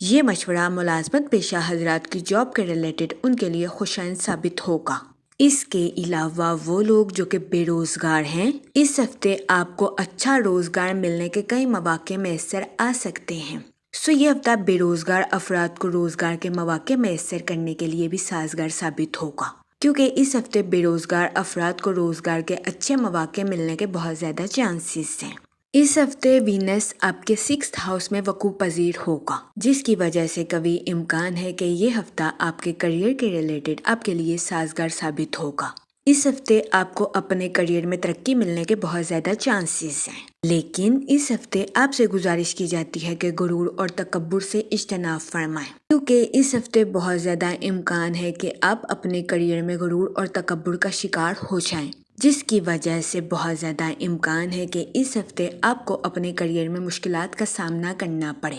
یہ مشورہ ملازمت پیشہ حضرات کی جاب کے ریلیٹڈ ان کے لیے خوشائن ثابت ہوگا۔ اس کے علاوہ وہ لوگ جو کہ بے روزگار ہیں، اس ہفتے آپ کو اچھا روزگار ملنے کے کئی مواقع میسر آ سکتے ہیں۔ یہ ہفتہ بے روزگار افراد کو روزگار کے مواقع میسر کرنے کے لیے بھی سازگار ثابت ہوگا، کیونکہ اس ہفتے بے روزگار افراد کو روزگار کے اچھے مواقع ملنے کے بہت زیادہ چانسز ہیں۔ اس ہفتے وینس آپ کے 6th ہاؤس میں وقوع پذیر ہوگا، جس کی وجہ سے قوی امکان ہے کہ یہ ہفتہ آپ کے کریئر کے ریلیٹڈ آپ کے لیے سازگار ثابت ہوگا۔ اس ہفتے آپ کو اپنے کریئر میں ترقی ملنے کے بہت زیادہ چانسز ہیں، لیکن اس ہفتے آپ سے گزارش کی جاتی ہے کہ غرور اور تکبر سے اجتناب فرمائیں، کیونکہ اس ہفتے بہت زیادہ امکان ہے کہ آپ اپنے کریئر میں غرور اور تکبر کا شکار ہو جائیں، جس کی وجہ سے بہت زیادہ امکان ہے کہ اس ہفتے آپ کو اپنے کریئر میں مشکلات کا سامنا کرنا پڑے۔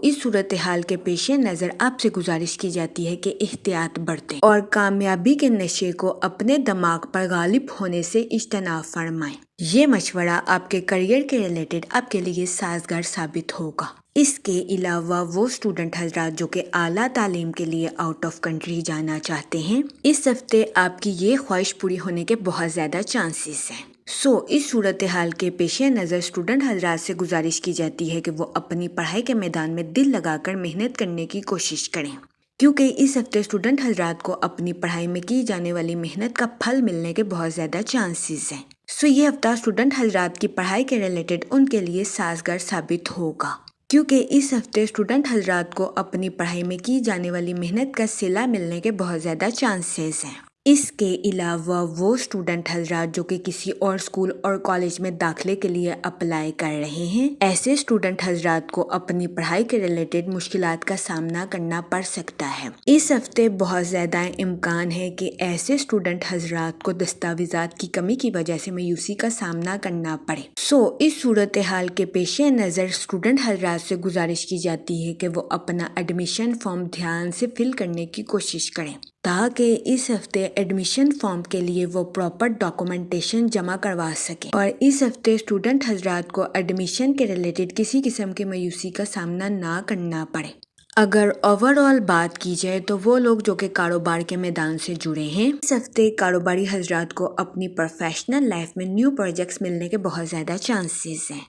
اس صورتحال کے پیش نظر آپ سے گزارش کی جاتی ہے کہ احتیاط برتیں اور کامیابی کے نشے کو اپنے دماغ پر غالب ہونے سے اجتناب فرمائیں۔ یہ مشورہ آپ کے کریئر کے ریلیٹڈ آپ کے لیے سازگار ثابت ہوگا۔ اس کے علاوہ وہ اسٹوڈنٹ حضرات جو کہ اعلیٰ تعلیم کے لیے آؤٹ آف کنٹری جانا چاہتے ہیں، اس ہفتے آپ کی یہ خواہش پوری ہونے کے بہت زیادہ چانسز ہیں۔ اس صورتحال کے پیش نظر اسٹوڈنٹ حضرات سے گزارش کی جاتی ہے کہ وہ اپنی پڑھائی کے میدان میں دل لگا کر محنت کرنے کی کوشش کریں، کیونکہ اس ہفتے اسٹوڈنٹ حضرات کو اپنی پڑھائی میں کی جانے والی محنت کا پھل ملنے کے بہت زیادہ چانسز ہیں۔ یہ ہفتہ اسٹوڈنٹ حضرات کی پڑھائی کے ریلیٹڈ ان کے لیے سازگار ثابت ہوگا، کیونکہ اس ہفتے اسٹوڈنٹ حضرات کو اپنی پڑھائی میں کی جانے والی محنت کا صلہ ملنے کے بہت زیادہ چانسز ہیں۔ اس کے علاوہ وہ اسٹوڈنٹ حضرات جو کہ کسی اور اسکول اور کالج میں داخلے کے لیے اپلائی کر رہے ہیں، ایسے اسٹوڈنٹ حضرات کو اپنی پڑھائی کے ریلیٹڈ مشکلات کا سامنا کرنا پڑ سکتا ہے۔ اس ہفتے بہت زیادہ امکان ہے کہ ایسے اسٹوڈنٹ حضرات کو دستاویزات کی کمی کی وجہ سے مایوسی کا سامنا کرنا پڑے۔ اس صورتحال کے پیش نظر اسٹوڈنٹ حضرات سے گزارش کی جاتی ہے کہ وہ اپنا ایڈمیشن فارم دھیان سے فل کرنے کی کوشش کریں، تاکہ اس ہفتے ایڈمیشن فارم کے لیے وہ پراپر ڈاکومنٹیشن جمع کروا سکیں، اور اس ہفتے اسٹوڈنٹ حضرات کو ایڈمیشن کے ریلیٹڈ کسی قسم کی مایوسی کا سامنا نہ کرنا پڑے۔ اگر اوور آل بات کی جائے تو وہ لوگ جو کہ کاروبار کے میدان سے جڑے ہیں، اس ہفتے کاروباری حضرات کو اپنی پروفیشنل لائف میں نیو پروجیکٹس ملنے کے بہت زیادہ چانسز ہیں۔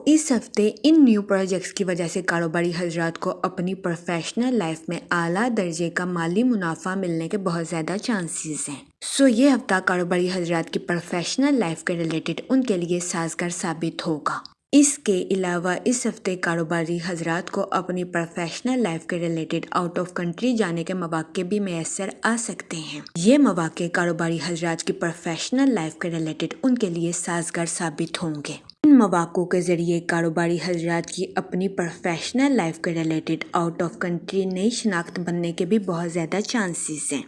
اس ہفتے ان نیو پروجیکٹس کی وجہ سے کاروباری حضرات کو اپنی پروفیشنل لائف میں اعلیٰ درجے کا مالی منافع ملنے کے بہت زیادہ چانسز ہیں۔ یہ ہفتہ کاروباری حضرات کی پروفیشنل لائف کے ریلیٹڈ ان کے لیے سازگار ثابت ہوگا۔ اس کے علاوہ اس ہفتے کاروباری حضرات کو اپنی پروفیشنل لائف کے ریلیٹڈ آؤٹ آف کنٹری جانے کے مواقع بھی میسر آ سکتے ہیں۔ یہ مواقع کاروباری حضرات کی پروفیشنل لائف کے ریلیٹڈ ان کے لیے سازگار ثابت ہوں گے۔ ان مواقعوں کے ذریعے کاروباری حضرات کی اپنی پروفیشنل لائف کے ریلیٹڈ آؤٹ آف کنٹری نئی شناخت بننے کے بھی بہت زیادہ چانسز ہیں۔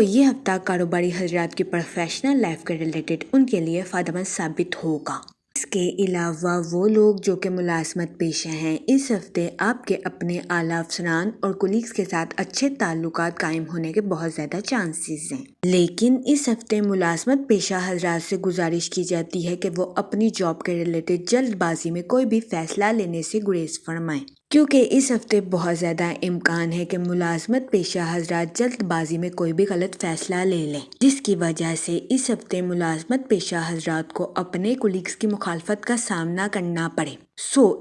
یہ ہفتہ کاروباری حضرات کی پروفیشنل لائف کے ریلیٹڈ ان کے لیے فائدہ مند ثابت ہوگا۔ اس کے علاوہ وہ لوگ جو کہ ملازمت پیشہ ہیں، اس ہفتے آپ کے اپنے اعلیٰ افسران اور کولیگز کے ساتھ اچھے تعلقات قائم ہونے کے بہت زیادہ چانسز ہیں، لیکن اس ہفتے ملازمت پیشہ حضرات سے گزارش کی جاتی ہے کہ وہ اپنی جاب کے ریلیٹڈ جلد بازی میں کوئی بھی فیصلہ لینے سے گریز فرمائیں، کیونکہ اس ہفتے بہت زیادہ امکان ہے کہ ملازمت پیشہ حضرات جلد بازی میں کوئی بھی غلط فیصلہ لے لیں، جس کی وجہ سے اس ہفتے ملازمت پیشہ حضرات کو اپنے کولیگز کی مخالفت کا سامنا کرنا پڑے۔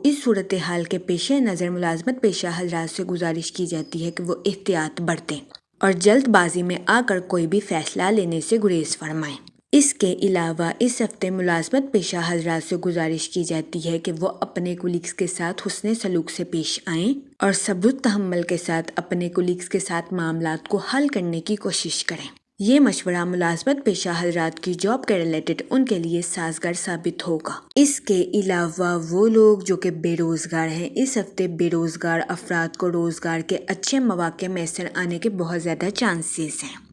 اس صورتحال کے پیش نظر ملازمت پیشہ حضرات سے گزارش کی جاتی ہے کہ وہ احتیاط برتیں اور جلد بازی میں آ کر کوئی بھی فیصلہ لینے سے گریز فرمائیں۔ اس کے علاوہ اس ہفتے ملازمت پیشہ حضرات سے گزارش کی جاتی ہے کہ وہ اپنے کولیگز کے ساتھ حسن سلوک سے پیش آئیں اور صبر و تحمل کے ساتھ اپنے کولیگز کے ساتھ معاملات کو حل کرنے کی کوشش کریں۔ یہ مشورہ ملازمت پیشہ حضرات کی جاب کے ریلیٹڈ ان کے لیے سازگار ثابت ہوگا۔ اس کے علاوہ وہ لوگ جو کہ بے روزگار ہیں، اس ہفتے بے روزگار افراد کو روزگار کے اچھے مواقع میسر آنے کے بہت زیادہ چانسز ہیں۔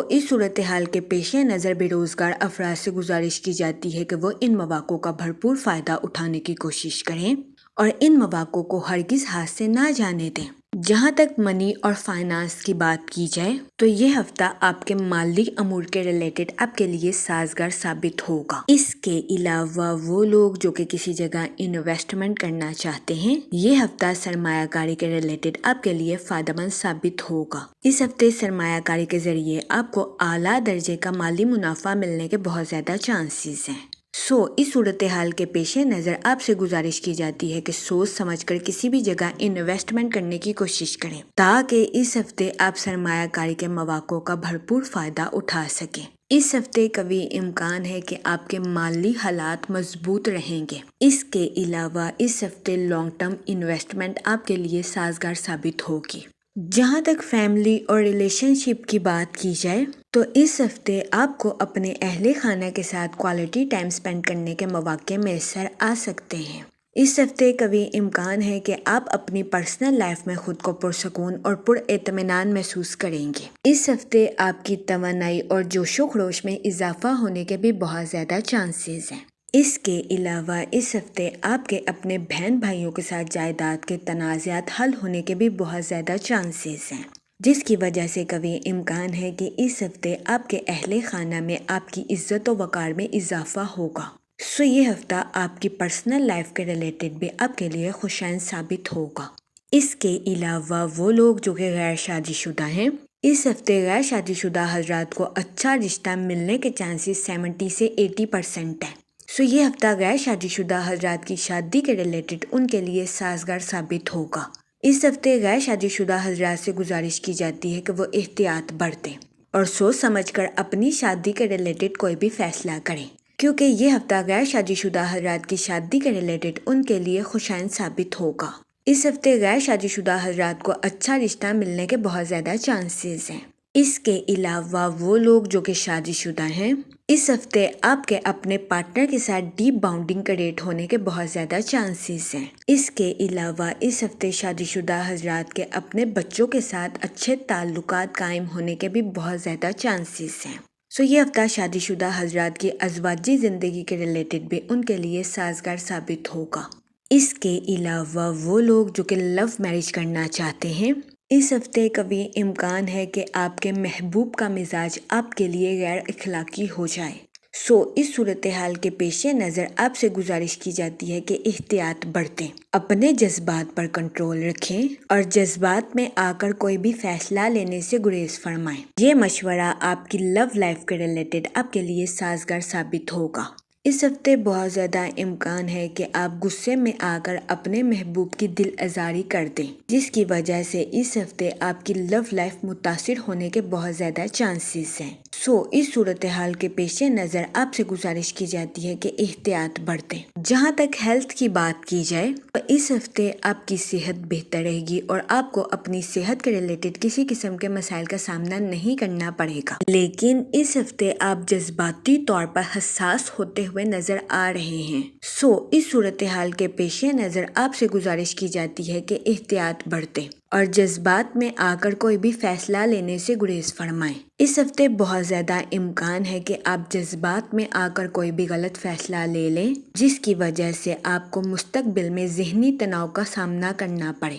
اس صورتحال کے پیش نظر بے روزگار افراد سے گزارش کی جاتی ہے کہ وہ ان مواقعوں کا بھرپور فائدہ اٹھانے کی کوشش کریں اور ان مواقعوں کو ہرگز ہاتھ سے نہ جانے دیں۔ جہاں تک منی اور فائنانس کی بات کی جائے تو یہ ہفتہ آپ کے مالی امور کے ریلیٹڈ آپ کے لیے سازگار ثابت ہوگا۔ اس کے علاوہ وہ لوگ جو کہ کسی جگہ انویسٹمنٹ کرنا چاہتے ہیں، یہ ہفتہ سرمایہ کاری کے ریلیٹڈ آپ کے لیے فائدہ مند ثابت ہوگا۔ اس ہفتے سرمایہ کاری کے ذریعے آپ کو اعلیٰ درجے کا مالی منافع ملنے کے بہت زیادہ چانسز ہیں۔ اس صورتحال کے پیش نظر آپ سے گزارش کی جاتی ہے کہ سوچ سمجھ کر کسی بھی جگہ انویسٹمنٹ کرنے کی کوشش کریں تاکہ اس ہفتے آپ سرمایہ کاری کے مواقع کا بھرپور فائدہ اٹھا سکیں۔ اس ہفتے قوی امکان ہے کہ آپ کے مالی حالات مضبوط رہیں گے۔ اس کے علاوہ اس ہفتے لانگ ٹرم انویسٹمنٹ آپ کے لیے سازگار ثابت ہوگی۔ جہاں تک فیملی اور ریلیشن شپ کی بات کی جائے تو اس ہفتے آپ کو اپنے اہل خانہ کے ساتھ کوالٹی ٹائم سپینڈ کرنے کے مواقع میسر آ سکتے ہیں۔ اس ہفتے قوی امکان ہے کہ آپ اپنی پرسنل لائف میں خود کو پرسکون اور پر اطمینان محسوس کریں گے۔ اس ہفتے آپ کی توانائی اور جوش و خروش میں اضافہ ہونے کے بھی بہت زیادہ چانسز ہیں۔ اس کے علاوہ اس ہفتے آپ کے اپنے بہن بھائیوں کے ساتھ جائیداد کے تنازعات حل ہونے کے بھی بہت زیادہ چانسز ہیں، جس کی وجہ سے قوی امکان ہے کہ اس ہفتے آپ کے اہل خانہ میں آپ کی عزت و وقار میں اضافہ ہوگا۔ یہ ہفتہ آپ کی پرسنل لائف کے ریلیٹڈ بھی آپ کے لیے خوشائن ثابت ہوگا۔ اس کے علاوہ وہ لوگ جو کہ غیر شادی شدہ ہیں، اس ہفتے غیر شادی شدہ حضرات کو اچھا رشتہ ملنے کے چانسز 70 سے 80% ہیں۔ یہ ہفتہ غیر شادی شدہ حضرات کی شادی کے ریلیٹڈ ان کے لیے سازگار ثابت ہوگا۔ اس ہفتے غیر شادی شدہ حضرات سے گزارش کی جاتی ہے کہ وہ احتیاط برتیں اور سوچ سمجھ کر اپنی شادی کے ریلیٹڈ کوئی بھی فیصلہ کریں، کیونکہ یہ ہفتہ غیر شادی شدہ حضرات کی شادی کے ریلیٹڈ ان کے لیے خوشائن ثابت ہوگا۔ اس ہفتے غیر شادی شدہ حضرات کو اچھا رشتہ ملنے کے بہت زیادہ چانسز ہیں۔ اس کے علاوہ وہ لوگ جو کہ شادی شدہ ہیں، اس ہفتے آپ کے اپنے پارٹنر کے ساتھ ڈیپ باؤنڈنگ کریٹ ہونے کے بہت زیادہ چانسز ہیں۔ اس کے علاوہ اس ہفتے شادی شدہ حضرات کے اپنے بچوں کے ساتھ اچھے تعلقات قائم ہونے کے بھی بہت زیادہ چانسز ہیں۔ یہ ہفتہ شادی شدہ حضرات کی ازواجی زندگی کے ریلیٹڈ بھی ان کے لیے سازگار ثابت ہوگا۔ اس کے علاوہ وہ لوگ جو کہ لو میرج کرنا چاہتے ہیں، اس ہفتے قوی امکان ہے کہ آپ کے محبوب کا مزاج آپ کے لیے غیر اخلاقی ہو جائے۔ اس صورتحال کے پیش نظر آپ سے گزارش کی جاتی ہے کہ احتیاط برتیں، اپنے جذبات پر کنٹرول رکھیں اور جذبات میں آ کر کوئی بھی فیصلہ لینے سے گریز فرمائیں۔ یہ مشورہ آپ کی لو لائف کے ریلیٹڈ آپ کے لیے سازگار ثابت ہوگا۔ اس ہفتے بہت زیادہ امکان ہے کہ آپ غصے میں آ کر اپنے محبوب کی دل آزاری کر دیں، جس کی وجہ سے اس ہفتے آپ کی لو لائف متاثر ہونے کے بہت زیادہ چانسز ہیں۔ اس صورتحال کے پیش نظر آپ سے گزارش کی جاتی ہے کہ احتیاط برتیں۔ جہاں تک ہیلتھ کی بات کی جائے تو اس ہفتے آپ کی صحت بہتر رہے گی اور آپ کو اپنی صحت کے ریلیٹڈ کسی قسم کے مسائل کا سامنا نہیں کرنا پڑے گا، لیکن اس ہفتے آپ جذباتی طور پر حساس ہوتے ہوئے نظر آ رہے ہیں۔ اس صورتحال کے پیش نظر آپ سے گزارش کی جاتی ہے کہ احتیاط برتیں اور جذبات میں آ کر کوئی بھی فیصلہ لینے سے گریز فرمائیں۔ اس ہفتے بہت زیادہ امکان ہے کہ آپ جذبات میں آ کر کوئی بھی غلط فیصلہ لے لیں، جس کی وجہ سے آپ کو مستقبل میں ذہنی تناؤ کا سامنا کرنا پڑے۔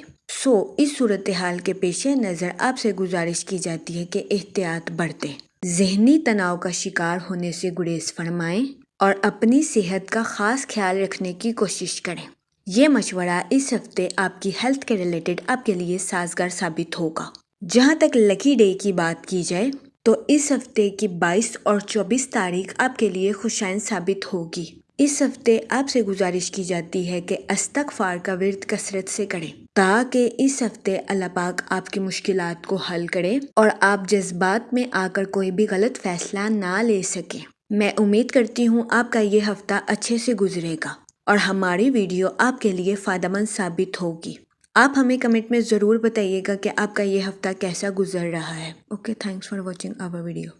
اس صورتحال کے پیش نظر آپ سے گزارش کی جاتی ہے کہ احتیاط برتیں، ذہنی تناؤ کا شکار ہونے سے گریز فرمائیں اور اپنی صحت کا خاص خیال رکھنے کی کوشش کریں۔ یہ مشورہ اس ہفتے آپ کی ہیلتھ کے ریلیٹڈ آپ کے لیے سازگار ثابت ہوگا۔ جہاں تک لکی ڈے کی بات کی جائے تو اس ہفتے کی 22 اور 24 تاریخ آپ کے لیے خوشائن ثابت ہوگی۔ اس ہفتے آپ سے گزارش کی جاتی ہے کہ استغفار کا ورد کثرت سے کریں تاکہ اس ہفتے اللہ پاک آپ کی مشکلات کو حل کرے اور آپ جذبات میں آ کر کوئی بھی غلط فیصلہ نہ لے سکیں۔ میں امید کرتی ہوں آپ کا یہ ہفتہ اچھے سے گزرے گا اور ہماری ویڈیو آپ کے لیے فائدہ مند ثابت ہوگی۔ آپ ہمیں کمنٹ میں ضرور بتائیے گا کہ آپ کا یہ ہفتہ کیسا گزر رہا ہے۔ Okay, thanks for watching our video.